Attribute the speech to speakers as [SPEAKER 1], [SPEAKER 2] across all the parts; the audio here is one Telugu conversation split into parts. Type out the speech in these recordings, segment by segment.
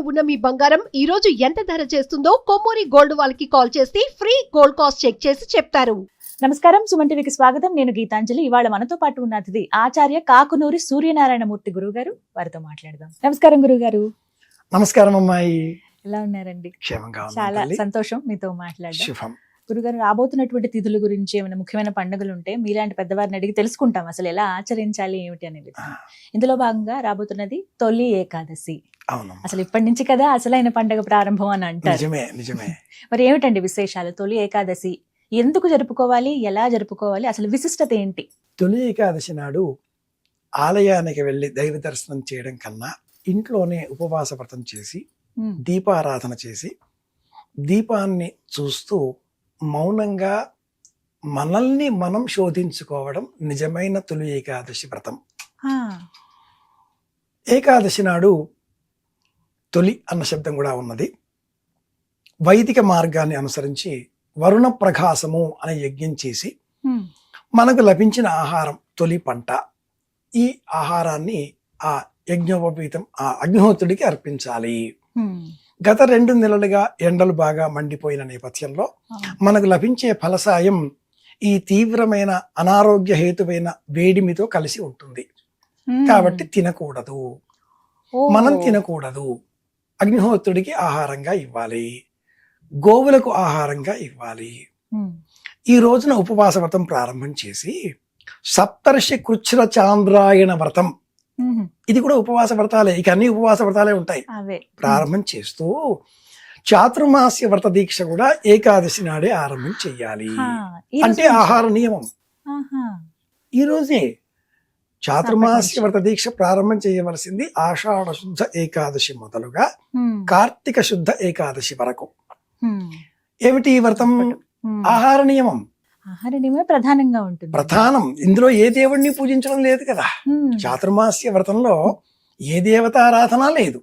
[SPEAKER 1] ఉన్న మీ బంగారం ఈ రోజు ఎంత ధర చేస్తుందో కొమ్మూరి గోల్డ్ వాళ్ళకి కాల్ చేస్తే ఫ్రీ గోల్డ్ కాస్ట్ చెక్ చేసి చెప్తారు.
[SPEAKER 2] నమస్కారం, సుమన్ టీవీకి స్వాగతం. నేను గీతాంజలి. ఇవాళ మనతో పాటు ఉన్న అతిథి ఆచార్య కాకునూరి సూర్యనారాయణమూర్తి గురువు గారు. వారితో మాట్లాడదాం. నమస్కారం గురువు గారు.
[SPEAKER 3] నమస్కారం అమ్మాయి.
[SPEAKER 2] ఎలా ఉన్నారండి?
[SPEAKER 3] క్షేమంగా
[SPEAKER 2] చాలా సంతోషం మీతో మాట్లాడడం.
[SPEAKER 3] శుభం.
[SPEAKER 2] గురుగారు, రాబోతున్నటువంటి తిథుల గురించి ఏమైనా ముఖ్యమైన పండుగలు ఉంటే మీలాంటి పెద్దవారిని అడిగి తెలుసుకుంటాం అసలు ఎలా ఆచరించాలి ఏమిటి అనేది. ఇందులో భాగంగా రాబోతున్నది తొలి ఏకాదశి. అసలు ఇప్పటి నుంచి కదా అసలైన పండుగ ప్రారంభం అని అంటారు.
[SPEAKER 3] నిజమే.
[SPEAKER 2] మరి ఏమిటండి విశేషాలు? తొలి ఏకాదశి ఎందుకు జరుపుకోవాలి, ఎలా జరుపుకోవాలి, అసలు విశిష్టత ఏంటి?
[SPEAKER 3] తొలి ఏకాదశి నాడు ఆలయానికి వెళ్ళి దైవ దర్శనం చేయడం కన్నా ఇంట్లోనే ఉపవాస వ్రతం చేసి దీపారాధన చేసి దీపాన్ని చూస్తూ మౌనంగా మనల్ని మనం శోధించుకోవడం నిజమైన తొలి ఏకాదశి వ్రతం. ఏకాదశి నాడు తొలి అన్న శబ్దం కూడా ఉన్నది. వైదిక మార్గాన్ని అనుసరించి వరుణ ప్రకాశము అనే యజ్ఞం చేసి మనకు లభించిన ఆహారం తొలి పంట. ఈ ఆహారాన్ని ఆ యజ్ఞోపవీతం ఆ అగ్నిహోత్రుడికి అర్పించాలి. గత 2 నెలలుగా ఎండలు బాగా మండిపోయిన నేపథ్యంలో మనకు లభించే ఫలసాయం ఈ తీవ్రమైన అనారోగ్య హేతువైన వేడిమితో కలిసి ఉంటుంది. కాబట్టి తినకూడదు, మనం తినకూడదు. అగ్నిహోత్రుడికి ఆహారంగా ఇవ్వాలి, గోవులకు ఆహారంగా ఇవ్వాలి. ఈ రోజున ఉపవాస వ్రతం ప్రారంభం చేసి సప్తర్షి కృచ్ఛ్ర చాంద్రాయణ వ్రతం, ఇది కూడా ఉపవాస వ్రతాలే, ఇక అన్ని ఉపవాస వ్రతాలే ఉంటాయి. ప్రారంభం చేస్తూ చాతుర్మాస్య వ్రత దీక్ష కూడా ఏకాదశి నాడే ఆరంభం చెయ్యాలి. అంటే ఆహార నియమం ఈ రోజే చాతుర్మాస్య వ్రత దీక్ష ప్రారంభం చేయవలసింది ఆషాఢ శుద్ధ ఏకాదశి మొదలుగా కార్తీక శుద్ధ ఏకాదశి వరకు. ఏమిటి ఈ వ్రతం? ఆహార నియమం.
[SPEAKER 2] ఆహార నియమం ప్రధానంగా ఉంటుంది.
[SPEAKER 3] ప్రధానం. ఇందులో ఏ దేవుడిని పూజించడం లేదు కదా. చాతుర్మాస్య వ్రతంలో ఏ దేవతారాధన లేదు.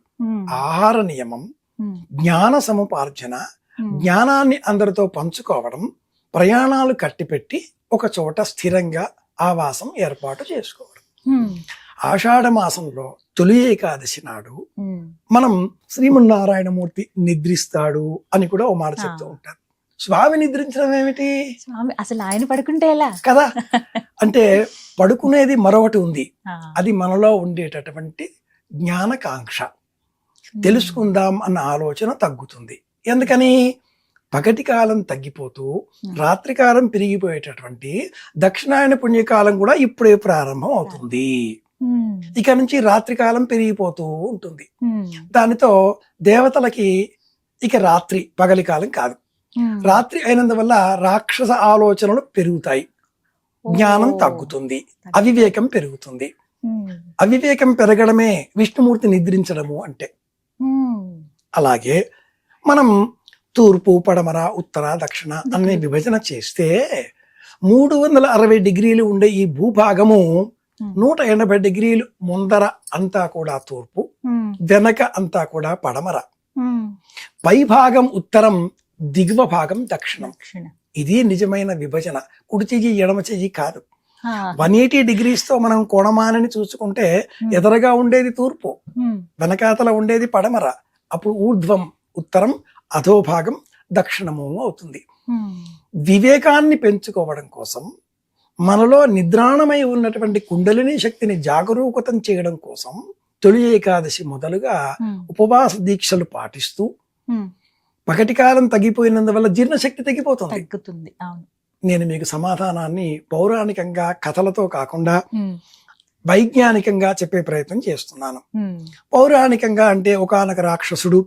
[SPEAKER 3] ఆహార నియమం, జ్ఞాన సముపార్జన, జ్ఞానాన్ని అందరితో పంచుకోవడం, ప్రయాణాలు కట్టిపెట్టి ఒక చోట స్థిరంగా ఆవాసం ఏర్పాటు చేసుకోవడం. ఆషాఢ మాసంలో తొలి ఏకాదశి నాడు మనం శ్రీమన్నారాయణమూర్తి నిద్రిస్తాడు అని కూడా ఓ మాట చెప్తూ ఉంటారు. స్వామి నిద్రించడం ఏమిటి?
[SPEAKER 2] స్వామి అసలు ఆయన పడుకుంటే ఎలా
[SPEAKER 3] కదా. అంటే పడుకునేది మరొకటి ఉంది. అది మనలో ఉండేటటువంటి జ్ఞానకాంక్ష, తెలుసుకుందాం అన్న ఆలోచన తగ్గుతుంది. ఎందుకని? పగటి కాలం తగ్గిపోతూ రాత్రికాలం పెరిగిపోయేటటువంటి దక్షిణాయన పుణ్యకాలం కూడా ఇప్పుడే ప్రారంభం అవుతుంది. ఇక నుంచి రాత్రికాలం పెరిగిపోతూ ఉంటుంది. దానితో దేవతలకి ఇక రాత్రి పగలి కాలం కాదు. రాత్రి అయినందువల్ల రాక్షస ఆలోచనలు పెరుగుతాయి, జ్ఞానం తగ్గుతుంది, అవివేకం పెరుగుతుంది. అవివేకం పెరగడమే విష్ణుమూర్తి నిద్రించడము అంటే. అలాగే మనం తూర్పు, పడమర, ఉత్తర, దక్షిణ అనే విభజన చేస్తే 360 డిగ్రీలు ఉండే ఈ భూభాగము 180 డిగ్రీలు ముందర అంతా కూడా తూర్పు, వెనక అంతా కూడా పడమర, పై భాగం ఉత్తరం, దిగువ భాగం దక్షిణం. ఇది నిజమైన విభజన. కుడి చెయ్యి ఎడమ చెయ్యి కాదు. 180 degrees తో మనం కోణమానని చూసుకుంటే ఎదరగా ఉండేది తూర్పు, వెనకాతల ఉండేది పడమర. అప్పుడు ఊర్ధ్వం ఉత్తరం, అధోభాగం దక్షిణము అవుతుంది. వివేకాన్ని పెంచుకోవడం కోసం, మనలో నిద్రాణమై ఉన్నటువంటి కుండలిని శక్తిని జాగరూకతం చేయడం కోసం తొలి ఏకాదశి మొదలుగా ఉపవాస దీక్షలు పాటిస్తూ పగటి కాలం తగ్గిపోయినందువల్ల జీర్ణశక్తి తగ్గిపోతుంది. నేను మీకు సమాధానాన్ని పౌరాణికంగా కథలతో కాకుండా వైజ్ఞానికంగా చెప్పే ప్రయత్నం చేస్తున్నాను. పౌరాణికంగా అంటే ఒకానొక రాక్షసుడు,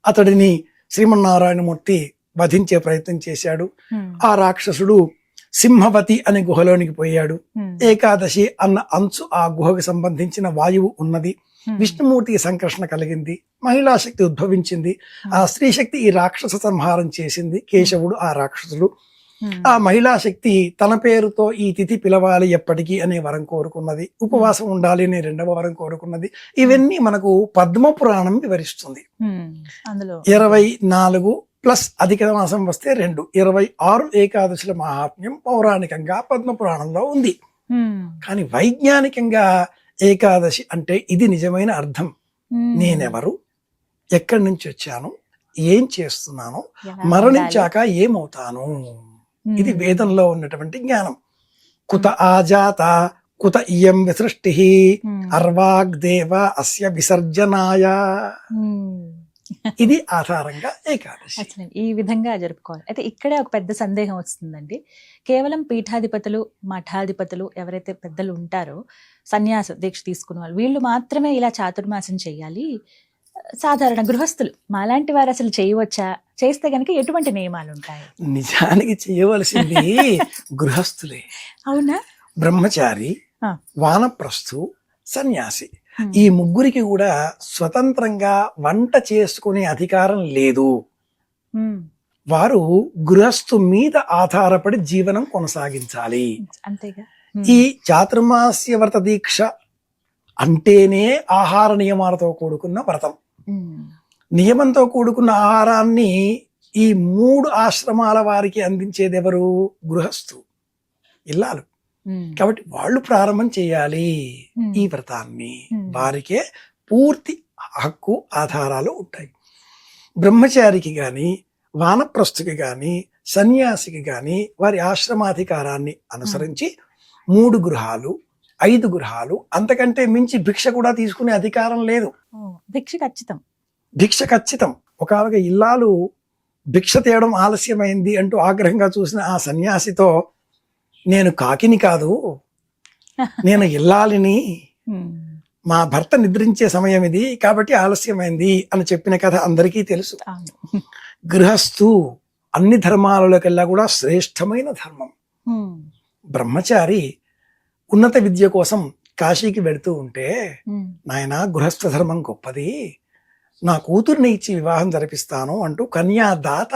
[SPEAKER 3] అతడిని శ్రీమన్నారాయణమూర్తి వధించే ప్రయత్నం చేశాడు. ఆ రాక్షసుడు సింహవతి అనే గుహలోనికి పోయాడు. ఏకాదశి అన్న అంచు ఆ గుహకు సంబంధించిన వాయువు ఉన్నది. విష్ణుమూర్తికి సంకర్షణ కలిగింది, మహిళా శక్తి ఉద్భవించింది. ఆ స్త్రీ శక్తి ఈ రాక్షస సంహారం చేసింది. కేశవుడు ఆ రాక్షసుడు. ఆ మహిళా శక్తి తన పేరుతో ఈ తిథి పిలవాలి ఎప్పటికీ అనే వరం కోరుకున్నది. ఉపవాసం ఉండాలి అనే 2వ వరం కోరుకున్నది. ఇవన్నీ మనకు పద్మ పురాణం వివరిస్తుంది. 24 ప్లస్ అధిక మాసం వస్తే 2, 26 ఏకాదశుల మహాత్మ్యం పౌరాణికంగా పద్మ పురాణంలో ఉంది. కానీ వైజ్ఞానికంగా ఏకాదశి అంటే ఇది నిజమైన అర్థం. నేనెవరు, ఎక్కడి నుంచి వచ్చాను, ఏం చేస్తున్నాను,
[SPEAKER 2] ఎలా
[SPEAKER 3] మరణించాక ఏమవుతాను.
[SPEAKER 2] ఉండాలి?
[SPEAKER 3] ఇది వేదంలో ఉన్నటువంటి జ్ఞానం. కుత ఆజాత కుత ఇయం విసృష్టి అర్వాగ్దేవ అస్య విసర్జనాయ. ఇది ఆధారంగా ఏకాదశి.
[SPEAKER 2] అసలు ఈ విధంగా జరుపుకోవాలి. అయితే ఇక్కడే ఒక పెద్ద సందేహం వస్తుందండి. కేవలం పీఠాధిపతులు, మఠాధిపతులు ఎవరైతే పెద్దలు ఉంటారో, సన్యాస దీక్ష తీసుకున్న వాళ్ళు, వీళ్ళు మాత్రమే ఇలా చాతుర్మాసం చేయాలి. సాధారణ గృహస్థులు మాలాంటి వారు అసలు చేయవచ్చా? చేస్తే గనుక ఎటువంటి నియమాలు ఉంటాయి?
[SPEAKER 3] నిజానికి చేయవలసింది గృహస్థులే.
[SPEAKER 2] అవునా?
[SPEAKER 3] బ్రహ్మచారి,
[SPEAKER 2] ఆ.
[SPEAKER 3] వానప్రస్థు, సన్యాసి, ఈ ముగ్గురికి కూడా స్వతంత్రంగా వంట చేసుకునే అధికారం లేదు. వారు గృహస్థు మీద ఆధారపడి జీవనం కొనసాగించాలి.
[SPEAKER 2] అంతేగా.
[SPEAKER 3] ఈ చాతుర్మాస్య వ్రత దీక్ష అంటేనే ఆహార నియమాలతో కూడుకున్న వ్రతం. నియమంతో కూడుకున్న ఆహారాన్ని ఈ 3 ఆశ్రమాల వారికి అందించేది ఎవరు? గృహస్థు, ఇల్లాలు. కాబట్టి వాళ్ళు ప్రారంభం చేయాలి ఈ వ్రతాన్ని. వారికే పూర్తి హక్కు, ఆధారాలు ఉంటాయి. బ్రహ్మచారికి గాని, వానప్రస్థుకి గాని, సన్యాసికి గాని వారి ఆశ్రమాధికారాన్ని అనుసరించి 3 గృహాలు, 5 గృహాలు, అంతకంటే మించి భిక్ష కూడా తీసుకునే అధికారం లేదు.
[SPEAKER 2] భిక్ష ఖచ్చితం.
[SPEAKER 3] భిక్ష ఖచ్చితం. ఒకవేళ ఇల్లాలు భిక్ష తేయడం ఆలస్యమైంది అంటూ ఆగ్రహంగా చూసిన ఆ సన్యాసితో, నేను కాకిని కాదు, నేను ఇల్లాలిని, మా భర్త నిద్రించే సమయం ఇది కాబట్టి ఆలస్యమైంది అని చెప్పిన కథ అందరికీ తెలుసు. గృహస్థు అన్ని ధర్మాలలోకెల్లా కూడా శ్రేష్టమైన ధర్మం. బ్రహ్మచారి ఉన్నత విద్య కోసం కాశీకి వెళుతూ ఉంటే, నాయన గృహస్థ ధర్మం గొప్పది, నా కూతుర్ని ఇచ్చి వివాహం జరిపిస్తాను అంటూ కన్యాదాత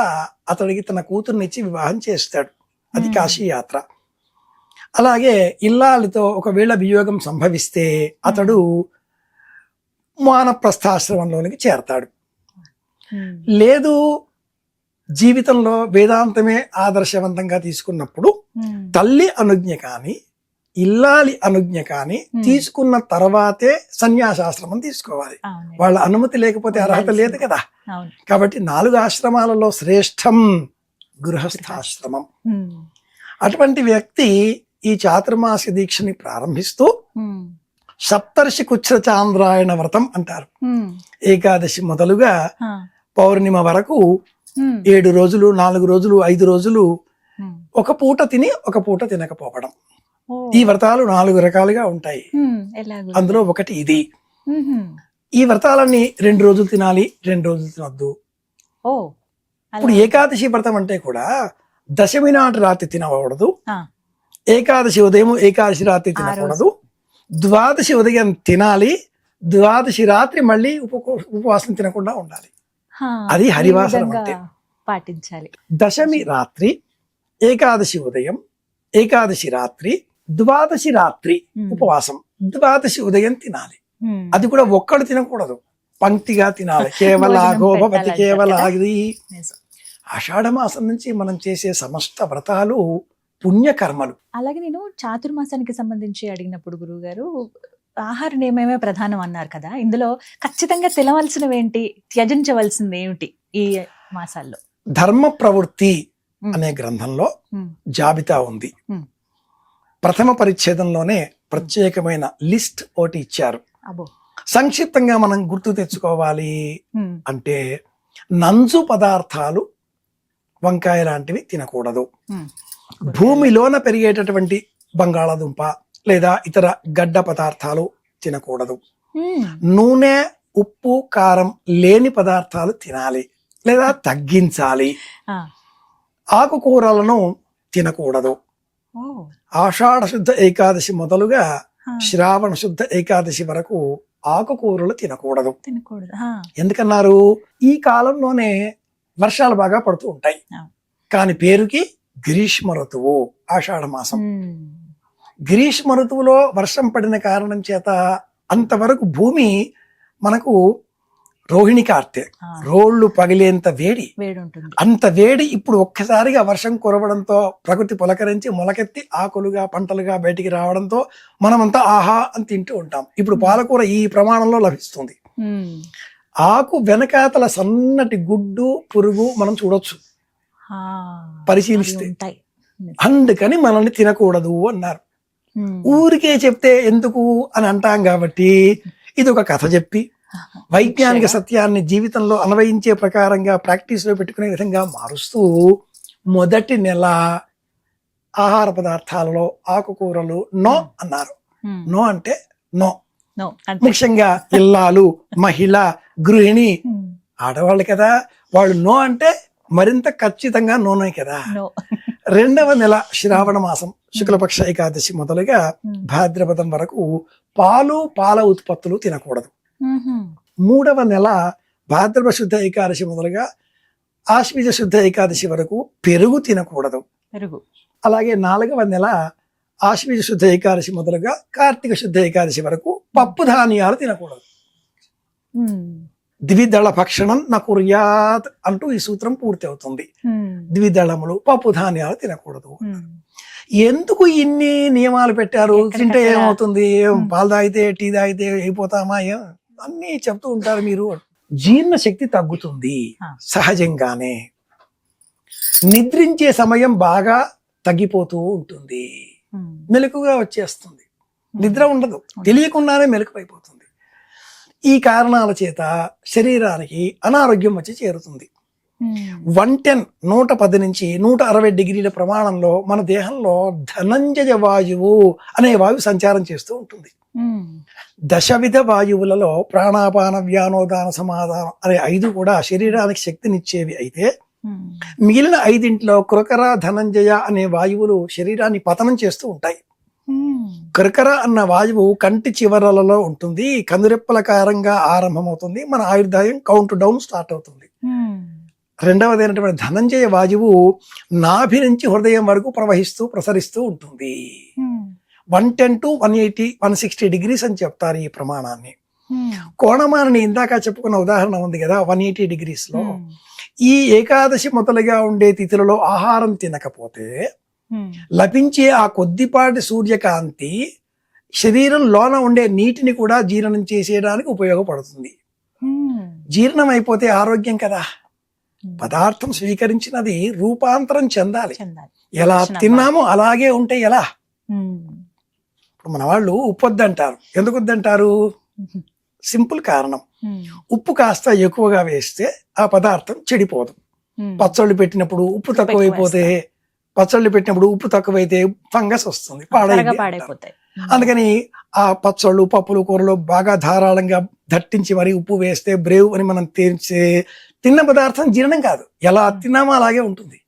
[SPEAKER 3] అతడికి తన కూతుర్ని ఇచ్చి వివాహం చేస్తాడు. అది కాశీ యాత్ర. అలాగే ఇల్లాలితో ఒకవేళ వియోగం సంభవిస్తే అతడు వానప్రస్థాశ్రమంలోనికి చేరతాడు. లేదు, జీవితంలో వేదాంతమే ఆదర్శవంతంగా తీసుకున్నప్పుడు తల్లి అనుజ్ఞ కాని, ఇల్లాలి అనుజ్ఞ కాని తీసుకున్న తర్వాతే సన్యాసాశ్రమం తీసుకోవాలి. వాళ్ళ అనుమతి లేకపోతే అర్హత లేదు కదా. కాబట్టి 4 ఆశ్రమాలలో శ్రేష్టం గృహస్థాశ్రమం. అటువంటి వ్యక్తి ఈ చాతుర్మాస దీక్షని ప్రారంభిస్తూ సప్తర్షి కుచ్ఛ చాంద్రాయణ వ్రతం అంటారు. ఏకాదశి మొదలుగా పౌర్ణిమ వరకు 7 రోజులు, 4 రోజులు, 5 రోజులు ఒక పూట తిని ఒక పూట తినకపోవడం. ఈ వ్రతాలు 4 రకాలుగా ఉంటాయి. అందులో ఒకటి ఇది. ఈ వ్రతాలన్నీ 2 రోజులు తినాలి, 2 రోజులు తినొద్దు. ఇప్పుడు ఏకాదశి వ్రతం అంటే కూడా దశమి నాటి రాత్రి తినకూడదు, ఏకాదశి ఉదయం ఏకాదశి రాత్రి తినకూడదు, ద్వాదశి ఉదయం తినాలి, ద్వాదశి రాత్రి మళ్ళీ ఉపవాసం తినకుండా ఉండాలి. అది హరివాసనం అంటే
[SPEAKER 2] పాటించాలి.
[SPEAKER 3] దశమి రాత్రి, ఏకాదశి ఉదయం, ఏకాదశి రాత్రి, ద్వాదశి రాత్రి ఉపవాసం, ద్వాదశి ఉదయం తినాలి. అది కూడా ఒక్కడు తినకూడదు, పంక్తిగా తినాలి. కేవల గోపతి కేవల. ఆషాఢ మాసం నుంచి మనం చేసే సమస్త వ్రతాలు పుణ్యకర్మలు.
[SPEAKER 2] అలాగే నేను చాతుర్మాసానికి సంబంధించి అడిగినప్పుడు గురువుగారు ఆహార నియమమే ప్రధానం అన్నారు కదా, ఇందులో ఖచ్చితంగా తినవలసినవి ఏంటి, త్యజించవలసింది ఏమిటి ఈ మాసాల్లో?
[SPEAKER 3] ధర్మ ప్రవృత్తి అనే గ్రంథంలో జాబితా ఉంది. ప్రథమ పరిచ్ఛేదంలోనే ప్రత్యేకమైన లిస్ట్ ఒకటి ఇచ్చారు. సంక్షిప్తంగా మనం గుర్తు తెచ్చుకోవాలి అంటే, నంజు పదార్థాలు, వంకాయ లాంటివి తినకూడదు. భూమిలోన పెరిగేటటువంటి బంగాళాదుంప లేదా ఇతర గడ్డ పదార్థాలు తినకూడదు. నూనె, ఉప్పు, కారం లేని పదార్థాలు తినాలి లేదా తగ్గించాలి. ఆకుకూరలను తినకూడదు. ఆషాఢ శుద్ధ ఏకాదశి మొదలుగా శ్రావణ శుద్ధ ఏకాదశి వరకు ఆకుకూరలు తినకూడదు. ఎందుకన్నారు? ఈ కాలంలోనే వర్షాలు బాగా పడుతూ ఉంటాయి. కాని పేరుకి గ్రీష్మ ఋతువు ఆషాఢ మాసం. గ్రీష్మ ఋతువులో వర్షం పడిన కారణం చేత అంతవరకు భూమి మనకు రోహిణి కార్తె రోళ్లు పగిలేంత వేడి, అంత వేడి ఇప్పుడు ఒక్కసారిగా వర్షం కురవడంతో ప్రకృతి పులకరించి మొలకెత్తి ఆకులుగా పంటలుగా బయటికి రావడంతో మనమంతా ఆహా అని తింటూ ఉంటాం. ఇప్పుడు పాలకూర ఈ ప్రమాణంలో లభిస్తుంది. ఆకు వెనకాతల సన్నటి గుడ్డు పురుగు మనం చూడొచ్చు
[SPEAKER 2] ఆ,
[SPEAKER 3] పరిశీలిస్తే.
[SPEAKER 2] అవి ఉంటాయి.
[SPEAKER 3] అందుకని మనల్ని తినకూడదు అన్నారు. ఊరికే చెప్తే ఎందుకు అని అంటాం కాబట్టి ఇది ఒక కథ చెప్పి వైజ్ఞానిక సత్యాన్ని జీవితంలో అన్వయించే ప్రకారంగా ప్రాక్టీస్ లో పెట్టుకునే విధంగా మారుస్తూ మొదటి నెల ఆహార పదార్థాలలో ఆకుకూరలు నో అన్నారు. నో అంటే నో.
[SPEAKER 2] No, అంతే.
[SPEAKER 3] ముఖ్యంగా ఇల్లాలు, మహిళ, గృహిణి, ఆడవాళ్ళు కదా, వాళ్ళు నో అంటే మరింత ఖచ్చితంగా నోనే కదా.
[SPEAKER 2] No.
[SPEAKER 3] రెండవ నెల శ్రావణ మాసం శుక్లపక్ష ఏకాదశి మొదలుగా భాద్రపదం వరకు పాలు, పాల ఉత్పత్తులు తినకూడదు. మూడవ నెల భాద్రపద శుద్ధ ఏకాదశి మొదలుగా ఆశ్వీజ శుద్ధ ఏకాదశి వరకు పెరుగు తినకూడదు.
[SPEAKER 2] పెరుగు.
[SPEAKER 3] అలాగే నాలుగవ నెల ఆశ్వీజ శుద్ధ ఏకాదశి మొదలుగా కార్తీక శుద్ధ ఏకాదశి వరకు పప్పు ధాన్యాలు తినకూడదు. ద్విదళ భక్షణం నకుర్యాత్ అంటూ ఈ సూత్రం పూర్తి అవుతుంది. ద్విదళములు, పప్పు ధాన్యాలు తినకూడదు. ఎందుకు ఇన్ని నియమాలు పెట్టారు? తింటే ఏమవుతుంది, పాలు తాగితే, టీ తాగితే అయిపోతామా, అన్నీ చెప్తూ ఉంటారు మీరు. జీర్ణ శక్తి తగ్గుతుంది సహజంగానే. నిద్రించే సమయం బాగా తగ్గిపోతూ ఉంటుంది. మెలకుగా వచ్చేస్తుంది, నిద్ర ఉండదు, తెలియకుండానే మెలకువ అయిపోతుంది. ఈ కారణాల చేత శరీరానికి అనారోగ్యం వచ్చి చేరుతుంది. 110 110 నుంచి 160 డిగ్రీల ప్రమాణంలో మన దేహంలో ధనంజయ వాయువు అనే వాయువు సంచారం చేస్తూ ఉంటుంది. దశవిధ వాయువులలో ప్రాణాపాన వ్యానోదాన సమాధానం అనే 5 కూడా శరీరానికి శక్తినిచ్చేవి అయితే మిగిలిన 5 కృకర, ధనంజయ అనే వాయువులు శరీరాన్ని పతనం చేస్తూ ఉంటాయి. కృకర అన్న వాయువు కంటి చివరలలో ఉంటుంది, కందురెప్పలకారంగా ఆరంభమవుతుంది, మన ఆయుర్దాయం కౌంట్ డౌన్ స్టార్ట్ అవుతుంది. రెండవదైనటువంటి ధనంజయ వాయువు నాభి నుంచి హృదయం వరకు ప్రసరిస్తూ ఉంటుంది. 110 to 180 160 డిగ్రీస్ అని చెప్తారు ఈ ప్రమాణాన్ని. కోణమానని ఇందాక చెప్పుకున్న ఉదాహరణ ఉంది కదా 180 డిగ్రీస్ లో. ఈ ఏకాదశి మొదలుగా ఉండే తిథులలో ఆహారం తినకపోతే లభించే ఆ కొద్దిపాటి సూర్యకాంతి శరీరం లోన ఉండే నీటిని కూడా జీర్ణం చేసేయడానికి ఉపయోగపడుతుంది. జీర్ణం అయిపోతే ఆరోగ్యం కదా. పదార్థం స్వీకరించినది రూపాంతరం చెందాలి. ఎలా తిన్నామో అలాగే ఉంటే ఎలా? ఇప్పుడు మన వాళ్ళు ఉప్పు వద్దంటారు. ఎందుకు వద్దంటారు? సింపుల్ కారణం, ఉప్పు కాస్త ఎక్కువగా వేస్తే ఆ పదార్థం చెడిపోదు. పచ్చళ్ళు పెట్టినప్పుడు ఉప్పు తక్కువైపోతే, పచ్చళ్ళు పెట్టినప్పుడు ఉప్పు తక్కువైతే ఫంగస్ వస్తుంది, పాడైపోతాయి. అందుకని ఆ పచ్చళ్ళు, పప్పులు, కూరలు బాగా ధారాళంగా దట్టించి మరి ఉప్పు వేస్తే బ్రేవ్ అని మనం తిన్న పదార్థం జీర్ణం కాదు, ఎలా తిన్నామో అలాగే ఉంటుంది.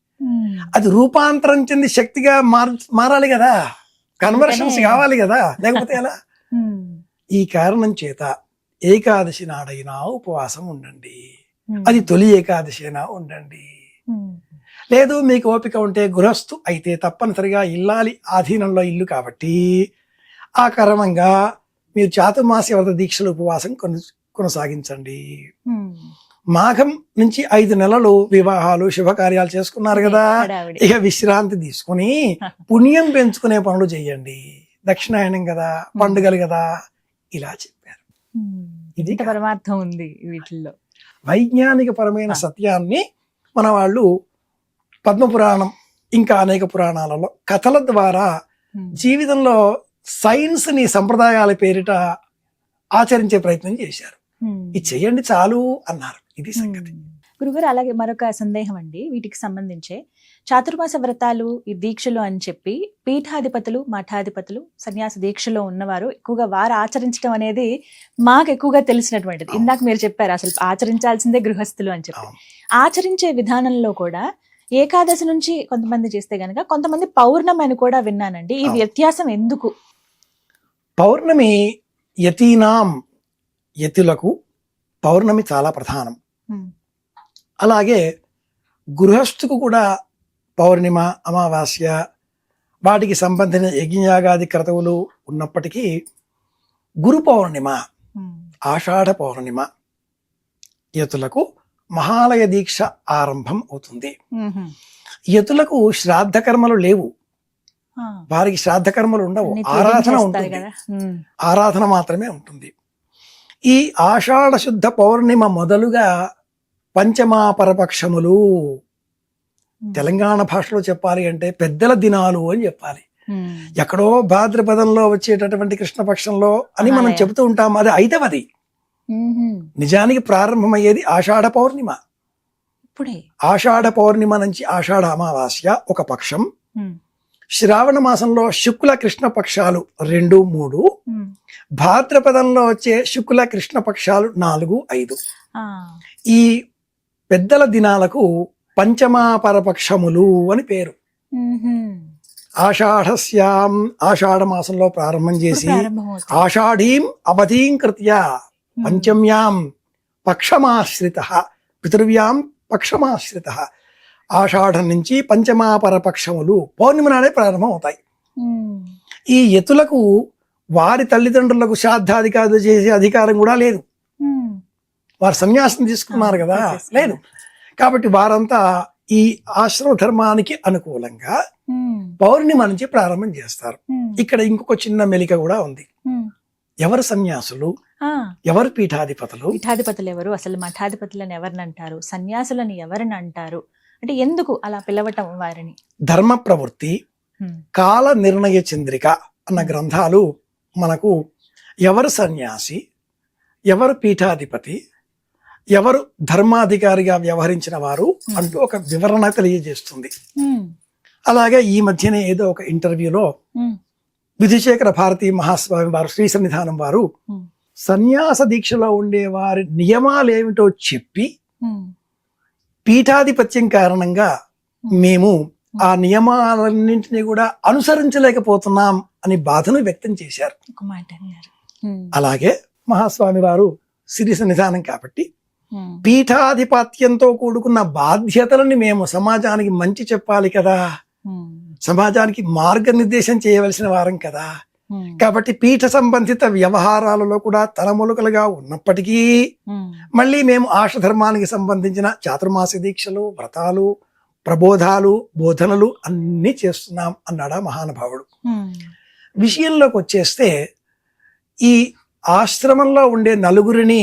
[SPEAKER 3] అది రూపాంతరం చెంది శక్తిగా మారాలి కదా, కన్వర్షన్స్ కావాలి కదా, లేకపోతే ఎలా? ఈ కారణం చేత ఏకాదశి నాడైనా ఉపవాసం ఉండండి. అది తొలి ఏకాదశి అయినా ఉండండి. లేదు మీకు ఓపిక ఉంటే గృహస్థు అయితే తప్పనిసరిగా ఇల్లాలి ఆధీనంలో ఇల్లు కాబట్టి ఆ క్రమంగా మీరు చాతుర్మాస్య వ్రత దీక్షలు ఉపవాసం కొనసాగించండి. మాఘం నుంచి 5 నెలలు వివాహాలు శుభకార్యాలు చేసుకున్నారు కదా, ఇక విశ్రాంతి తీసుకుని పుణ్యం పెంచుకునే పనులు చెయ్యండి. దక్షిణాయనం కదా, పండుగలు కదా, ఇలా చెప్పారు. ఇది
[SPEAKER 2] పరమార్థం ఉంది వీటిల్లో.
[SPEAKER 3] వైజ్ఞానిక పరమైన సత్యాన్ని మన వాళ్ళు పద్మపురాణం ఇంకా అనేక పురాణాలలో కథల ద్వారా జీవితంలో సైన్స్ ని సంప్రదాయాల పేరిట ఆచరించే ప్రయత్నం చేశారు. ఇది చెయ్యండి చాలు అన్నారు. ఇది సంగతి.
[SPEAKER 2] గురుగారు, అలాగే మరొక సందేహం అండి వీటికి సంబంధించే. చాతుర్మాస వ్రతాలు, ఈ దీక్షలు అని చెప్పి పీఠాధిపతులు, మఠాధిపతులు, సన్యాస దీక్షలో ఉన్నవారు ఎక్కువగా వారు ఆచరించడం అనేది మాకు ఎక్కువగా తెలిసినటువంటిది. ఇందాక మీరు చెప్పారు అసలు ఆచరించాల్సిందే గృహస్థులు అని చెప్పి. ఆచరించే విధానంలో కూడా ఏకాదశి నుంచి కొంతమంది చేస్తే గనక కొంతమంది పౌర్ణమి అని కూడా విన్నానండి. ఈ వ్యత్యాసం ఎందుకు?
[SPEAKER 3] పౌర్ణమి యతులకు పౌర్ణమి చాలా ప్రధానం. అలాగే గృహస్థుకు కూడా పౌర్ణిమ, అమావాస్య వాటికి సంబంధించిన యజ్ఞయాగాది క్రతువులు ఉన్నప్పటికీ గురు పౌర్ణిమ, ఆషాఢ పౌర్ణిమ యతులకు మహాలయ దీక్ష ఆరంభం అవుతుంది. యతులకు శ్రాద్ధ కర్మలు లేవు, వారికి శ్రాద్ధ కర్మలు ఉండవు, ఆరాధన ఉంటుంది, ఆరాధన మాత్రమే ఉంటుంది. ఈ ఆషాఢ శుద్ధ పౌర్ణిమ మొదలుగా పంచమాపరపక్షములు, తెలంగాణ భాషలో చెప్పాలి అంటే పెద్దల దినాలు అని చెప్పాలి. ఎక్కడో భాద్రపదంలో వచ్చేటటువంటి కృష్ణపక్షంలో అని మనం చెబుతూ ఉంటాం, అది ఐదవది. నిజానికి ప్రారంభమయ్యేది ఆషాఢ పౌర్ణిమ.
[SPEAKER 2] ఇప్పుడే
[SPEAKER 3] ఆషాఢ పౌర్ణిమ నుంచి ఆషాఢ అమావాస్య ఒక పక్షం, శ్రావణ మాసంలో శుక్ల కృష్ణ పక్షాలు 2, 3, భాద్రపదంలో వచ్చే శుక్ల కృష్ణ పక్షాలు 4, 5. ఈ పెద్దల దినాలకు పంచమాపరపక్షములు అని పేరు. ఆషాఢస్యాం, ఆషాఢ మాసంలో ప్రారంభం చేసి ఆషాఢీం అవధీం కృత్య పంచమ్యాం పక్షమాశ్రిత పితృవ్యాం పక్షమాశ్రిత. ఆషాఢం నుంచి పంచమాపరపక్షములు పౌర్ణిమ నాడే ప్రారంభం అవుతాయి. ఈ యతులకు వారి తల్లిదండ్రులకు శ్రాద్ధాధికారులు చేసే అధికారం కూడా లేదు. వారు సన్యాసం తీసుకున్నారు కదా, లేదు. కాబట్టి వారంతా ఈ ఆశ్రమ ధర్మానికి అనుకూలంగా పౌర్ణిమ నుంచి ప్రారంభం చేస్తారు. ఇక్కడ ఇంకొక చిన్న మెలిక కూడా ఉంది. ఎవరు సన్యాసులు, ఎవరు పీఠాధిపతులు?
[SPEAKER 2] పీఠాధిపతులు ఎవరు, అసలు మఠాధిపతులను ఎవరిని అంటారు, సన్యాసులను ఎవరిని అంటారు, అంటే ఎందుకు అలా పిలవటం వారిని?
[SPEAKER 3] ధర్మ ప్రవృత్తి, కాల నిర్ణయ చంద్రిక అన్న గ్రంథాలు మనకు ఎవరు సన్యాసి, ఎవరు పీఠాధిపతి, ఎవరు ధర్మాధికారిగా వ్యవహరించిన వారు అంటూ ఒక వివరణ తెలియజేస్తుంది. అలాగే ఈ మధ్యనే ఏదో ఒక ఇంటర్వ్యూలో విధిశేఖర భారతీ మహాస్వామి వారు, శ్రీ సన్నిధానం వారు సన్యాస దీక్షలో ఉండే వారి నియమాలు ఏమిటో చెప్పి పీఠాధిపత్యం కారణంగా మేము ఆ నియమాలన్నింటినీ కూడా అనుసరించలేకపోతున్నాం అని బాధను వ్యక్తం చేశారు. అలాగే మహాస్వామి వారు శ్రీ సన్నిధానం కాబట్టి పీఠాధిపత్యంతో కూడుకున్న బాధ్యతలని మేము సమాజానికి మంచి చెప్పాలి కదా, సమాజానికి మార్గనిర్దేశం చేయవలసిన వారం కదా. కాబట్టి పీఠ సంబంధిత వ్యవహారాలలో కూడా తలములుకలుగా ఉన్నప్పటికీ మళ్ళీ మేము ఆశధర్మానికి సంబంధించిన చాతుర్మాస దీక్షలు, వ్రతాలు, ప్రబోధాలు, బోధనలు అన్నీ చేస్తున్నాం అన్నాడా మహానుభావుడు. విషయంలోకి వచ్చేస్తే ఈ ఆశ్రమంలో ఉండే నలుగురిని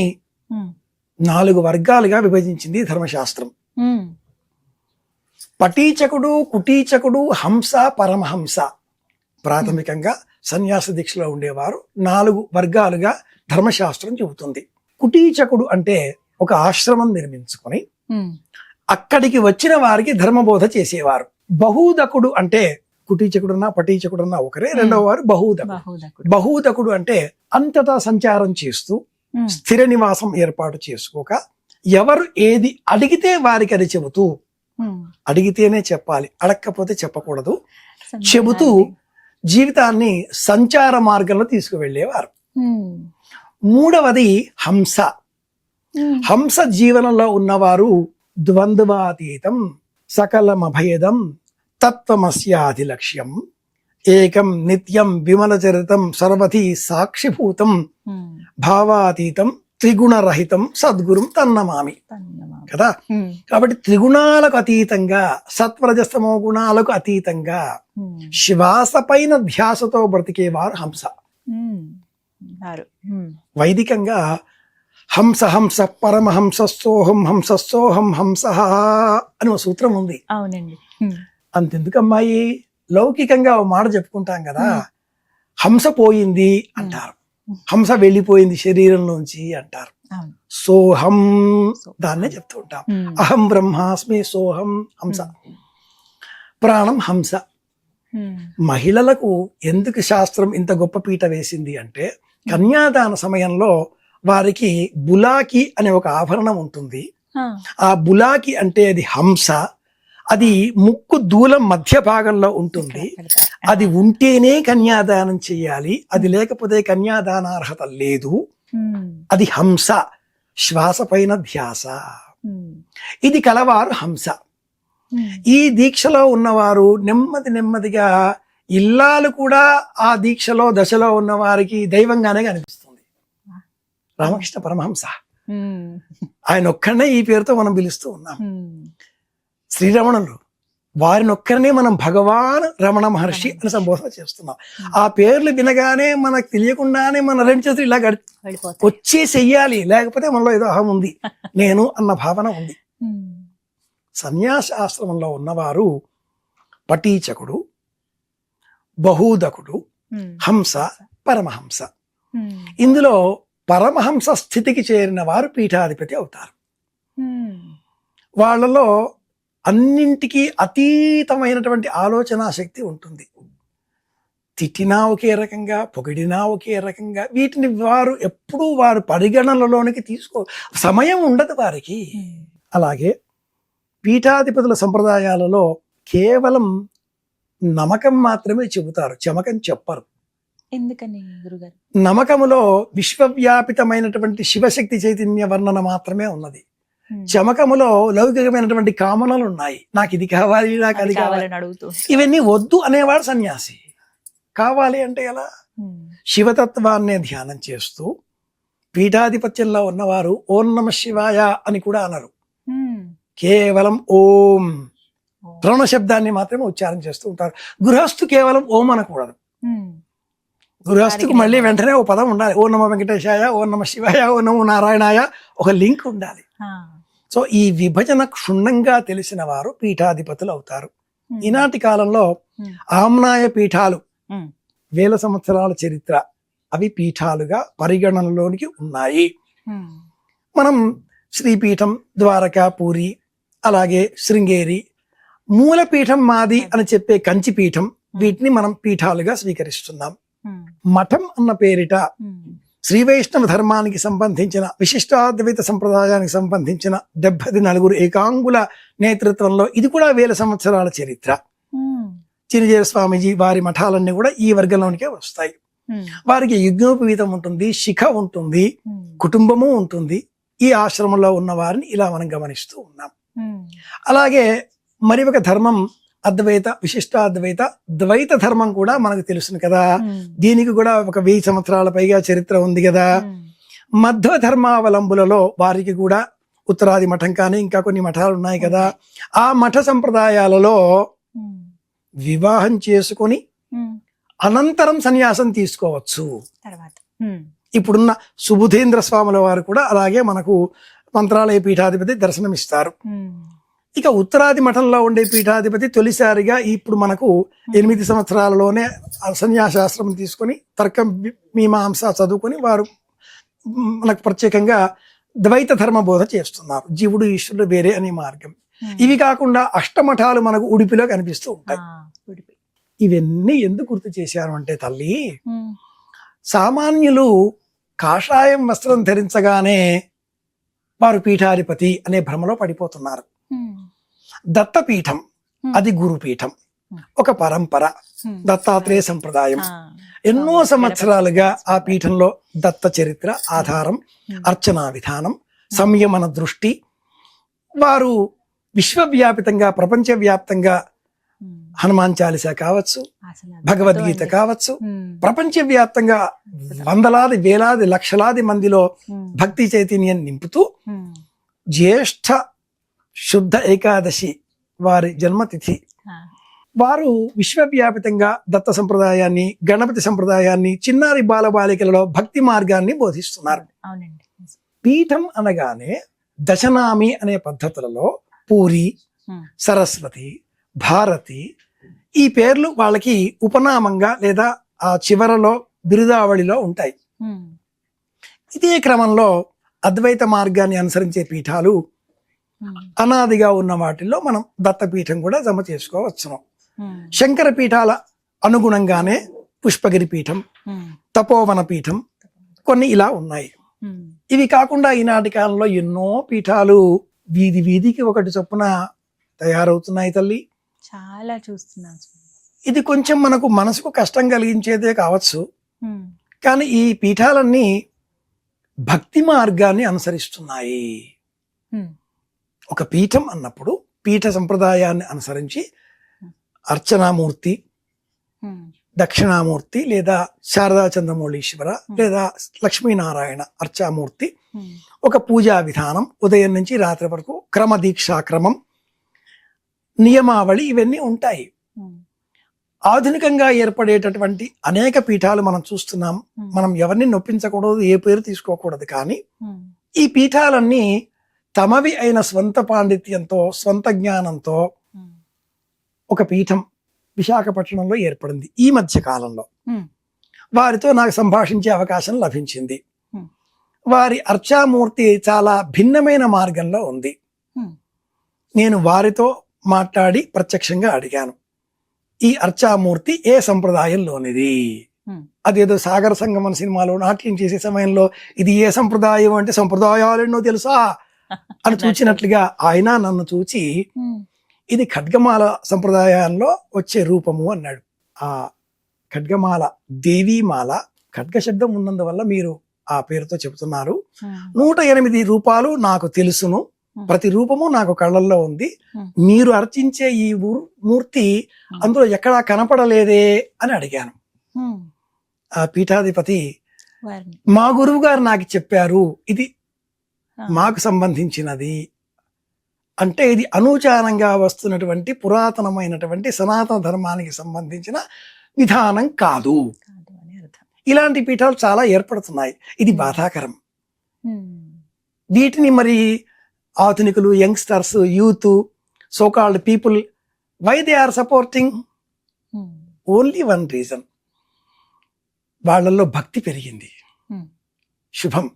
[SPEAKER 3] 4 వర్గాలుగా విభజించింది ధర్మశాస్త్రం. పటీచకుడు, కుటీచకుడు, హంస, పరమహంస. ప్రాథమికంగా సన్యాస దీక్షలో ఉండేవారు 4 వర్గాలుగా ధర్మశాస్త్రం చెబుతుంది. కుటీచకుడు అంటే ఒక ఆశ్రమం నిర్మించుకొని అక్కడికి వచ్చిన వారికి ధర్మబోధ చేసేవారు. బహూదకుడు అంటే కుటీచకుడున్నా పటీచకుడున్నా ఒకరే, రెండవ వారు బహూదకుడు. బహూదకుడు అంటే అంతటా సంచారం చేస్తూ స్థిర నివాసం ఏర్పాటు చేసుకోక ఎవరు ఏది అడిగితే వారికి అది చెబుతూ, అడిగితేనే చెప్పాలి, అడగకపోతే చెప్పకూడదు, చెబుతూ జీవితాన్ని సంచార మార్గంలో తీసుకువెళ్ళేవారు. 3వది హంస. హంస జీవనంలో ఉన్నవారు ద్వంద్వాతీతం, సకలమభేదం, తత్వమస్యాధిలక్ష్యం, ఏకం నిత్యం విమలచరితం, సర్వధి సాక్షిభూతం, భావాతీతం, త్రిగుణరహితం, సద్గురుం తన్నమామి కదా. కాబట్టి త్రిగుణాలకు అతీతంగా, సత్వరజస్తమో గుణాలకు అతీతంగా శ్వాస పైన ధ్యాసతో బ్రతికేవారు హంస. వైదికంగా హంస హంస పరమహంసోహం హంసోహం హంస అని ఒక సూత్రం ఉంది.
[SPEAKER 2] అవునండి.
[SPEAKER 3] అంతెందుకమ్మాయి, లౌకికంగా ఒక మాట చెప్పుకుంటాం కదా, హంస పోయింది అంటారు, హంస వెళ్ళిపోయింది శరీరంలోంచి అంటారు. సోహం దాన్నే చెప్తూ ఉంటాం. అహం బ్రహ్మాస్మి సోహం హంస, ప్రాణం హంస. మహిళలకు ఎందుకు శాస్త్రం ఇంత గొప్ప పీట వేసింది అంటే, కన్యాదాన సమయంలో వారికి బులాకి అనే ఒక ఆభరణం ఉంటుంది. ఆ బులాకి అంటే అది హంస, అది ముక్కు దూలం మధ్య భాగంలో ఉంటుంది. అది ఉంటేనే కన్యాదానం చెయ్యాలి, అది లేకపోతే కన్యాదానార్హత లేదు. అది హంస, శ్వాస పైన ధ్యాస. ఇది కలవారు హంస. ఈ దీక్షలో ఉన్నవారు నెమ్మదిగా ఇల్లాలు కూడా ఆ దీక్షలో దశలో ఉన్న వారికి దైవంగానే కనిపిస్తుంది. రామకృష్ణ పరమహంస ఆయన ఒక్కడనే ఈ పేరుతో మనం పిలుస్తూ ఉన్నాం. శ్రీరమణులు వారినొక్కరినే మనం భగవాన్ రమణ మహర్షి అని సంబోధన చేస్తున్నాం. ఆ పేర్లు వినగానే మనకు తెలియకుండానే మన రెండు చేతులు ఇలా
[SPEAKER 2] వెళ్ళిపోతాయి.
[SPEAKER 3] వచ్చే చెయ్యాలి, లేకపోతే మనలో ఏదో అహం ఉంది, నేను అన్న భావన ఉంది. సన్యాస ఆశ్రమంలో ఉన్నవారు పటీచకుడు, బహూదకుడు, హంస, పరమహంస. ఇందులో పరమహంస స్థితికి చేరిన వారు పీఠాధిపతి అవుతారు. వాళ్ళలో అన్నింటికీ అతీతమైనటువంటి ఆలోచనా శక్తి ఉంటుంది. తిట్టినా ఒకే రకంగా, పొగిడినా ఒకే రకంగా, వీటిని వారు ఎప్పుడూ వారు పరిగణనలోనికి సమయం ఉండదు వారికి. అలాగే పీఠాధిపతుల సంప్రదాయాలలో కేవలం నమకం మాత్రమే చెబుతారు, చమకం చెప్పరు.
[SPEAKER 2] ఎందుకని గురుగారు?
[SPEAKER 3] నమకములో విశ్వవ్యాపితమైనటువంటి శివశక్తి చైతన్య వర్ణన మాత్రమే ఉన్నది. చమకములో లౌకికమైనటువంటి కామనలు ఉన్నాయి. నాకు ఇది కావాలి, నాకు అది కావాలని
[SPEAKER 2] అడుగుతూ,
[SPEAKER 3] ఇవన్నీ వద్దు అనేవాడు సన్యాసి. కావాలి అంటే ఎలా? శివతత్వాన్నే ధ్యానం చేస్తూ పీఠాధిపత్యంలో ఉన్నవారు ఓం నమ శివాయ అని కూడా అనరు. కేవలం ఓం ప్రణవ శబ్దాన్ని మాత్రమే ఉచ్చారణ చేస్తూ ఉంటారు. గృహస్థు కేవలం ఓం అనకూడదు. గృహస్థుకు మళ్ళీ వెంటనే ఓ పదం ఉండాలి. ఓం నమ వెంకటేశాయ, ఓం నమ శివాయ, ఓం నమో నారాయణాయ, ఒక లింక్ ఉండాలి. సో ఈ విభజన క్షుణ్ణంగా తెలిసిన వారు పీఠాధిపతులు అవుతారు. ఈనాటి కాలంలో ఆమ్నాయ పీఠాలు, వేల సంవత్సరాల చరిత్ర, అవి పీఠాలుగా పరిగణనలోనికి ఉన్నాయి. మనం శ్రీపీఠం, ద్వారకా, పూరి, అలాగే శృంగేరి, మూలపీఠం మాది అని చెప్పే కంచిపీఠం, వీటిని మనం పీఠాలుగా స్వీకరిస్తున్నాం. మఠం అన్న పేరిట శ్రీ వైష్ణవ ధర్మానికి సంబంధించిన, విశిష్టాద్వైత సంప్రదాయానికి సంబంధించిన 74 ఏకాంగుల నేతృత్వంలో, ఇది కూడా వేల సంవత్సరాల చరిత్ర. చినజీర స్వామీజీ వారి మఠాలన్నీ కూడా ఈ వర్గంలోనికే వస్తాయి. వారికి యజ్ఞోపవీతం ఉంటుంది, శిఖ ఉంటుంది, కుటుంబము ఉంటుంది. ఈ ఆశ్రమంలో ఉన్న వారిని ఇలా మనం గమనిస్తూ ఉన్నాం. అలాగే మరి ఒక ధర్మం అద్వైత, విశిష్టాద్వైత, ద్వైత ధర్మం కూడా మనకు తెలుసును కదా. దీనికి కూడా ఒక 1000 సంవత్సరాల పైగా చరిత్ర ఉంది కదా. మధ్వ ధర్మావలంబులలో వారికి కూడా ఉత్తరాది మఠం కానీ ఇంకా కొన్ని మఠాలు ఉన్నాయి కదా. ఆ మఠ సంప్రదాయాలలో వివాహం చేసుకొని అనంతరం సన్యాసం తీసుకోవచ్చు. ఇప్పుడున్న సుబుధేంద్ర స్వాముల వారు కూడా అలాగే మనకు మంత్రాలయ పీఠాధిపతి దర్శనమిస్తారు. ఇక ఉత్తరాది మఠంలో ఉండే పీఠాధిపతి తొలిసారిగా ఇప్పుడు మనకు 8 సంవత్సరాలలోనే సన్యాసాశ్రమం తీసుకొని తర్కం మీమాంస చదువుకొని వారు మనకు ప్రత్యేకంగా ద్వైత ధర్మ బోధ చేస్తున్నారు. జీవుడు ఈశ్వరుడు వేరే అనే మార్గం. ఇవి కాకుండా అష్టమఠాలు మనకు ఉడిపిలో కనిపిస్తూ ఉంటాయి. ఇవన్నీ ఎందుకు గుర్తు చేశారు అంటే తల్లి, సామాన్యులు కాషాయం వస్త్రం ధరించగానే వారు పీఠాధిపతి అనే భ్రమలో పడిపోతున్నారు. దత్తపీఠం అది గురుపీఠం, ఒక పరంపర, దత్తాత్రేయ సంప్రదాయం. ఎన్నో సంవత్సరాలుగా ఆ పీఠంలో దత్త చరిత్ర ఆధారం, అర్చనా విధానం, సంయమన దృష్టి. వారు విశ్వవ్యాపితంగా, ప్రపంచవ్యాప్తంగా హనుమాన్ చాలీసా కావచ్చు, భగవద్గీత కావచ్చు, ప్రపంచవ్యాప్తంగా వందలాది, వేలాది, లక్షలాది మందిలో భక్తి చైతన్యం నింపుతూ జ్యేష్ఠ శుద్ధ ఏకాదశి వారి జన్మతిథి. వారు విశ్వవ్యాపితంగా దత్త సంప్రదాయాన్ని, గణపతి సంప్రదాయాన్ని, చిన్నారి బాలబాలికలలో భక్తి మార్గాన్ని బోధిస్తున్నారు. పీఠం అనగానే దశనామి అనే పద్ధతులలో పూరి, సరస్వతి, భారతి ఈ పేర్లు వాళ్ళకి ఉపనామంగా లేదా ఆ చివరలో బిరుదావళిలో ఉంటాయి. ఇదే క్రమంలో అద్వైత మార్గాన్ని అనుసరించే పీఠాలు అనాదిగా ఉన్న వాటిల్లో మనం దత్తపీఠం కూడా జమ చేసుకోవచ్చును. శంకర పీఠాల అనుగుణంగానే పుష్పగిరి పీఠం, తపోవన పీఠం కొన్ని ఇలా ఉన్నాయి. ఇవి కాకుండా ఈనాటి కాలంలో ఎన్నో పీఠాలు వీధి వీధికి ఒకటి చొప్పున తయారవుతున్నాయి తల్లి.
[SPEAKER 2] చాలా చూస్తున్నాం.
[SPEAKER 3] ఇది కొంచెం మనకు మనసుకు కష్టం కలిగించేదే కావచ్చు, కానీ ఈ పీఠాలన్నీ భక్తి మార్గాన్ని అనుసరిస్తున్నాయి. ఒక పీఠం అన్నప్పుడు పీఠ సంప్రదాయాన్ని అనుసరించి అర్చనామూర్తి, దక్షిణామూర్తి లేదా శారదా చంద్రమౌళీశ్వర లేదా లక్ష్మీనారాయణ అర్చామూర్తి, ఒక పూజా విధానం, ఉదయం నుంచి రాత్రి వరకు క్రమదీక్షాక్రమం, నియమావళి ఇవన్నీ ఉంటాయి. ఆధునికంగా ఏర్పడేటటువంటి అనేక పీఠాలు మనం చూస్తున్నాం. మనం ఎవరిని నొప్పించకూడదు, ఏ పేరు తీసుకోకూడదు. కానీ ఈ పీఠాలన్నీ తమవి అయిన స్వంత పాండిత్యంతో, స్వంత జ్ఞానంతో ఒక పీఠం విశాఖపట్నంలో ఏర్పడింది ఈ మధ్య కాలంలో. వారితో నాకు సంభాషించే అవకాశం లభించింది. వారి అర్చామూర్తి చాలా భిన్నమైన మార్గంలో ఉంది. నేను వారితో మాట్లాడి ప్రత్యక్షంగా అడిగాను, ఈ అర్చామూర్తి ఏ సంప్రదాయంలోనిది? అదేదో సాగర సంగమం సినిమాలో నాట్యం చేసే సమయంలో ఇది ఏ సంప్రదాయం అంటే సంప్రదాయాలెన్నో తెలుసా అని చూచినట్లుగా ఆయన నన్ను చూచి ఇది ఖడ్గమాల సంప్రదాయాల్లో వచ్చే రూపము అన్నాడు. ఆ ఖడ్గమాల దేవీమాల, ఖడ్గ శబ్దం ఉన్నందువల్ల మీరు ఆ పేరుతో చెబుతున్నారు. 108 రూపాలు నాకు తెలుసును, ప్రతి రూపము నాకు కళ్ళల్లో ఉంది. మీరు అర్చించే ఈ మూర్తి అందులో ఎక్కడా కనపడలేదే అని అడిగాను. ఆ పీఠాధిపతి, మా గురువు గారు నాకు చెప్పారు ఇది మాకు సంబంధించినది అంటే, ఇది అనూచానంగా వస్తున్నటువంటి పురాతనమైనటువంటి సనాతన ధర్మానికి సంబంధించిన విధానం కాదు. ఇలాంటి పీఠాలు చాలా ఏర్పడుతున్నాయి. ఇది బాధాకరం. వీటిని మరి ఆధునికులు, youngsters, youth, so called people, why they are supporting? Only one reason, వాళ్ళల్లో భక్తి పెరిగింది. శుభం.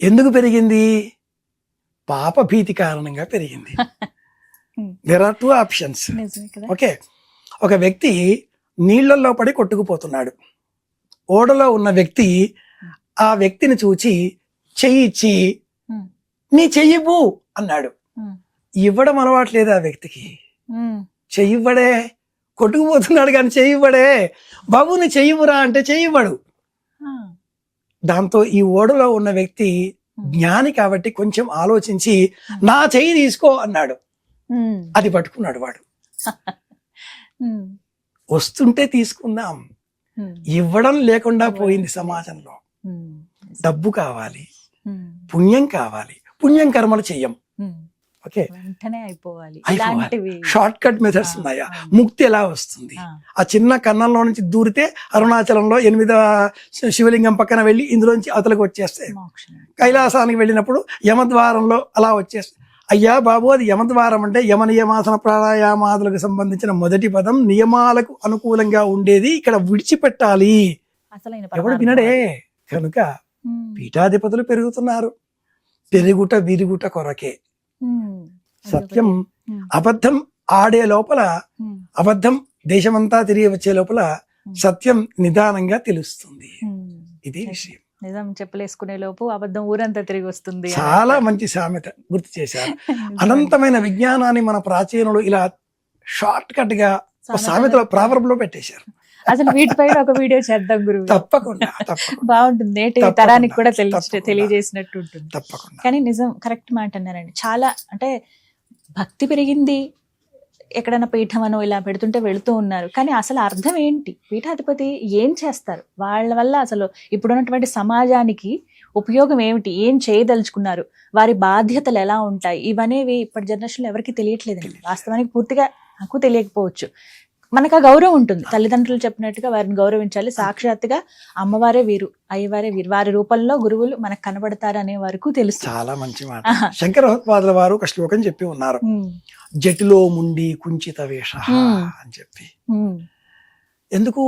[SPEAKER 3] ఎందుకు పెరిగింది? పాప భీతి కారణంగా పెరిగింది. There are 2 options. ఓకే, ఒక వ్యక్తి నీళ్లలో పడి కొట్టుకుపోతున్నాడు. ఓడలో ఉన్న వ్యక్తి ఆ వ్యక్తిని చూచి చెయ్యి ఇచ్చి నీ చెయ్యివ్వు అన్నాడు. ఇవ్వడం అలవాట్లేదు ఆ వ్యక్తికి. చెయ్యివ్వడే, కొట్టుకుపోతున్నాడు కానీ చెయ్యివ్వడే. బాబు నీ చెయ్యివ్వరా అంటే చెయ్యివ్వడు. దాంతో ఈ ఓడలో ఉన్న వ్యక్తి జ్ఞాని కాబట్టి కొంచెం ఆలోచించి నా చెయ్యి తీసుకో అన్నాడు. అది పట్టుకున్నాడు వాడు. వస్తుంటే తీసుకుందాం, ఇవ్వడం లేకుండా పోయింది సమాజంలో. డబ్బు కావాలి, పుణ్యం కావాలి, పుణ్యం కర్మలు చెయ్యం. ఓకే, షార్ట్ కట్ మెథడ్స్ ఉన్నాయా? ముక్తి ఎలా వస్తుంది? ఆ చిన్న కన్నంలో నుంచి దూరితే అరుణాచలంలో 8వ శివలింగం పక్కన వెళ్ళి ఇందులోంచి అవతలకు వచ్చేస్తే, కైలాసానికి వెళ్ళినప్పుడు యమద్వారంలో అలా వచ్చేస్తే, అయ్యా బాబు అది యమద్వారం అంటే యమ నియమాసన ప్రాణాయామాదులకు సంబంధించిన మొదటి పదం, నియమాలకు అనుకూలంగా ఉండేది ఇక్కడ విడిచిపెట్టాలి. ఎవడు వినడే కనుక పీఠాధిపతులు పెరుగుతున్నారు. పెరుగుట విరుగుట కొరకే. సత్యం అబద్ధం ఆడే లోపల, అబద్ధం దేశమంతా తిరిగి వచ్చే లోపల సత్యం నిదానంగా తెలుస్తుంది. ఇది విషయం.
[SPEAKER 2] నిజం చెప్పలేసుకునే లోపు అబద్ధం ఊరంతా తిరిగి వస్తుంది.
[SPEAKER 3] చాలా మంచి సామెత గుర్తు చేశారు. అనంతమైన విజ్ఞానాన్ని మన ప్రాచీనులు ఇలా షార్ట్ కట్ గా సామెతలో ప్రావర్బ్ లో పెట్టేశారు.
[SPEAKER 2] అసలు వీటిపైన ఒక వీడియో చేద్దాం గురువు.
[SPEAKER 3] తప్పకుండా
[SPEAKER 2] బాగుంటుంది. నేటి తరానికి కూడా తెలియజేసినట్టు ఉంటుంది.
[SPEAKER 3] తప్పకుండా.
[SPEAKER 2] కానీ నిజం, కరెక్ట్ మాట అన్నారండి. చాలా అంటే భక్తి పెరిగింది, ఎక్కడైనా పీఠమనో ఇలా పెడుతుంటే వెళుతూ ఉన్నారు. కానీ అసలు అర్థం ఏంటి? పీఠాధిపతి ఏం చేస్తారు? వాళ్ళ వల్ల అసలు ఇప్పుడున్నటువంటి సమాజానికి ఉపయోగం ఏమిటి? ఏం చేయదలుచుకున్నారు? వారి బాధ్యతలు ఎలా ఉంటాయి? ఇవనేవి ఇప్పటి జనరేషన్లో ఎవరికి తెలియట్లేదండి. వాస్తవానికి పూర్తిగా నాకు తెలియకపోవచ్చు. మనకు ఆ గౌరవం ఉంటుంది. తల్లిదండ్రులు చెప్పినట్టుగా వారిని గౌరవించాలి. సాక్షాత్తుగా అమ్మవారే వీరు, అయ్యవారే వీరు, వారి రూపంలో గురువులు మనకు కనబడతారు అనే వరకు తెలుసు.
[SPEAKER 3] చాలా మంచి మాట. శంకర భగవత్పాదుల వారు ఒక శ్లోకం చెప్పి ఉన్నారు, జటిలో ముండి కుంచిత వేష అని చెప్పి. ఎందుకు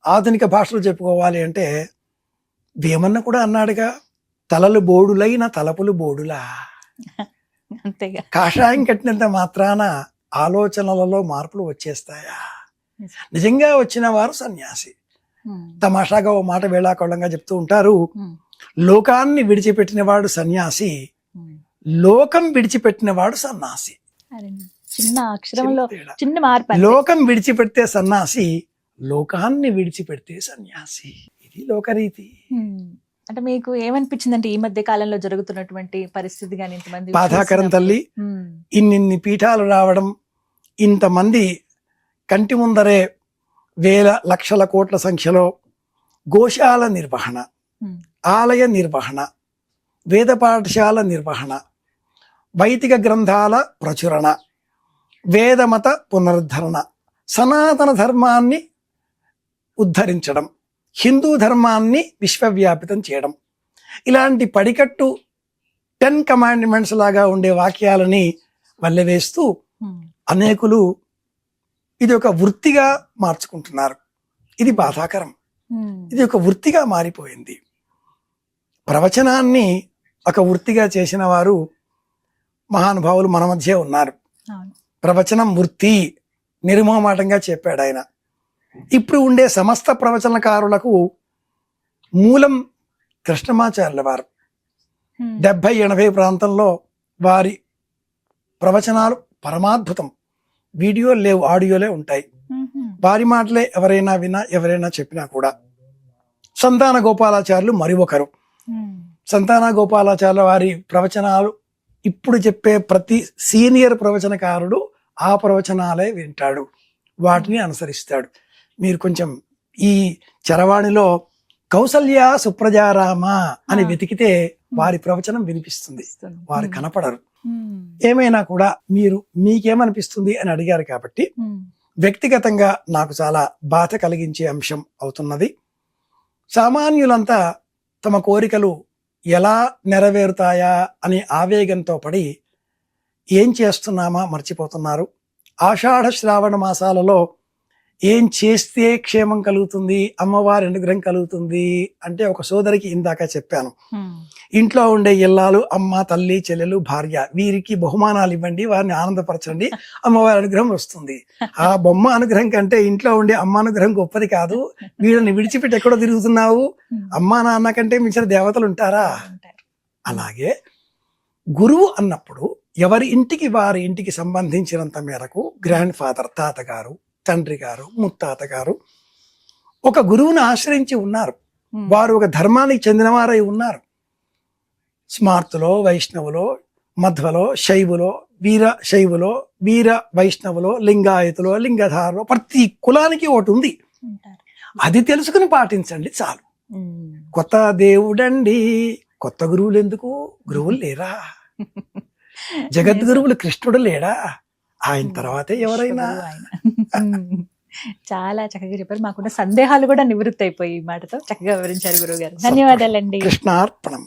[SPEAKER 3] ఆధునిక భాషలో చెప్పుకోవాలి అంటే, వేమన్న కూడా అన్నాడుగా, తలలు బోడులైన తలపులు బోడులా.
[SPEAKER 2] అంతేగా.
[SPEAKER 3] కాషాయం కట్టినంత మాత్రాన ఆలోచనలలో మార్పులు వచ్చేస్తాయా? నిజంగా వచ్చిన వారు సన్యాసి. తమాషాగా ఓ మాట వేళాకోళంగా చెప్తూ ఉంటారు, లోకాన్ని విడిచిపెట్టిన వాడు సన్యాసి, లోకం విడిచిపెట్టిన వాడు సన్నాసి.
[SPEAKER 2] చిన్న అక్షరంలో చిన్న మార్పు.
[SPEAKER 3] లోకం విడిచిపెడితే సన్నాసి, లోకాన్ని విడిచిపెడితే సన్యాసి. ఇది లోకరీతి.
[SPEAKER 2] అంటే మీకు ఏమనిపించింది అంటే ఈ మధ్య కాలంలో జరుగుతున్నటువంటి పరిస్థితి గాని, ఇంతమంది
[SPEAKER 3] బాధాకరం తల్లి. ఇన్ని పీఠాలు రావడం, ఇంతమంది కంటి ముందరే వేల లక్షల కోట్ల సంఖ్యలో గోశాల నిర్వహణ, ఆలయ నిర్వహణ, వేద పాఠశాల నిర్వహణ, వైదిక గ్రంథాల ప్రచురణ, వేదమత పునరుద్ధరణ, సనాతన ధర్మాన్ని ఉద్ధరించడం, హిందూ ధర్మాన్ని విశ్వవ్యాపితం చేయడం, ఇలాంటి పడికట్టు 10 కమాండ్మెంట్స్ లాగా ఉండే వాక్యాలని వల్లెవేస్తూ అనేకులు ఇది ఒక వృత్తిగా మార్చుకుంటున్నారు. ఇది బాధాకరం. ఇది ఒక వృత్తిగా మారిపోయింది. ప్రవచనాన్ని ఒక వృత్తిగా చేసిన వారు మహానుభావులు మన మధ్య ఉన్నారు. ప్రవచనం వృత్తి నిర్మోహమాటంగా చెప్పాడు ఆయన. ఇప్పుడు ఉండే సమస్త ప్రవచనకారులకు మూలం కృష్ణమాచార్యుల వారు. 70-80 ప్రాంతంలో వారి ప్రవచనాలు పరమాద్భుతం. వీడియోలు లేవు, ఆడియోలే ఉంటాయి. వారి మాటలే ఎవరైనా వినా, ఎవరైనా చెప్పినా కూడా. సంతాన గోపాలాచార్యులు మరి ఒకరు. సంతాన గోపాలాచార్యుల వారి ప్రవచనాలు ఇప్పుడు చెప్పే ప్రతి సీనియర్ ప్రవచనకారుడు ఆ ప్రవచనాలే వింటాడు, వాటిని అనుసరిస్తాడు. మీరు కొంచెం ఈ చరవాణిలో కౌసల్య సుప్రజారామ అని వెతికితే వారి ప్రవచనం వినిపిస్తుంది. వారు కనపడరు. ఏమైనా కూడా మీరు మీకేమనిపిస్తుంది అని అడిగారు కాబట్టి వ్యక్తిగతంగా నాకు చాలా బాధ కలిగించే అంశం అవుతున్నది. సామాన్యులంతా తమ కోరికలు ఎలా నెరవేరుతాయా అనే ఆవేగంతో పడి ఏం చేస్తున్నామా మర్చిపోతున్నారు. ఆషాఢ శ్రావణ మాసాలలో ఏం చేస్తే క్షేమం కలుగుతుంది, అమ్మవారి అనుగ్రహం కలుగుతుంది అంటే ఒక సోదరికి ఇందాక చెప్పాను. ఇంట్లో ఉండే ఇల్లాలు, అమ్మ, తల్లి, చెల్లెలు, భార్య, వీరికి బహుమానాలు ఇవ్వండి, వారిని ఆనందపరచండి, అమ్మవారి అనుగ్రహం వస్తుంది. ఆ బొమ్మ అనుగ్రహం కంటే ఇంట్లో ఉండే అమ్మ అనుగ్రహం గొప్పది కాదు. వీళ్ళని విడిచిపెట్టి ఎక్కడో తిరుగుతున్నావు, అమ్మా నాన్న కంటే మించిన దేవతలు ఉంటారా? అలాగే గురువు అన్నప్పుడు ఎవరి ఇంటికి వారి ఇంటికి సంబంధించినంత మేరకు గ్రాండ్ ఫాదర్, తాతగారు, తండ్రి గారు, ముత్తాత గారు ఒక గురువుని ఆశ్రయించి ఉన్నారు. వారు ఒక ధర్మానికి చెందినవారై ఉన్నారు. స్మార్తులో, వైష్ణవులో, మధ్వలో, శైవులో, వీర శైవులో, వీర వైష్ణవులో, లింగాయతులో, లింగధారలో ప్రతి కులానికి ఒకటి ఉంది. అది తెలుసుకుని పాటించండి చాలు. కొత్త దేవుడండి, కొత్త గురువులు ఎందుకు? గురువులు లేరా? జగద్గురువులు కృష్ణుడు లేడా? ఆయన తర్వాతే ఎవరైనా.
[SPEAKER 2] చాలా చక్కగా చెప్పారు. మాకున్న సందేహాలు కూడా నివృత్తి అయిపోయి ఈ మాటతో చక్కగా వివరించారు గురువు గారు. ధన్యవాదాలండి.
[SPEAKER 3] కృష్ణార్పణం.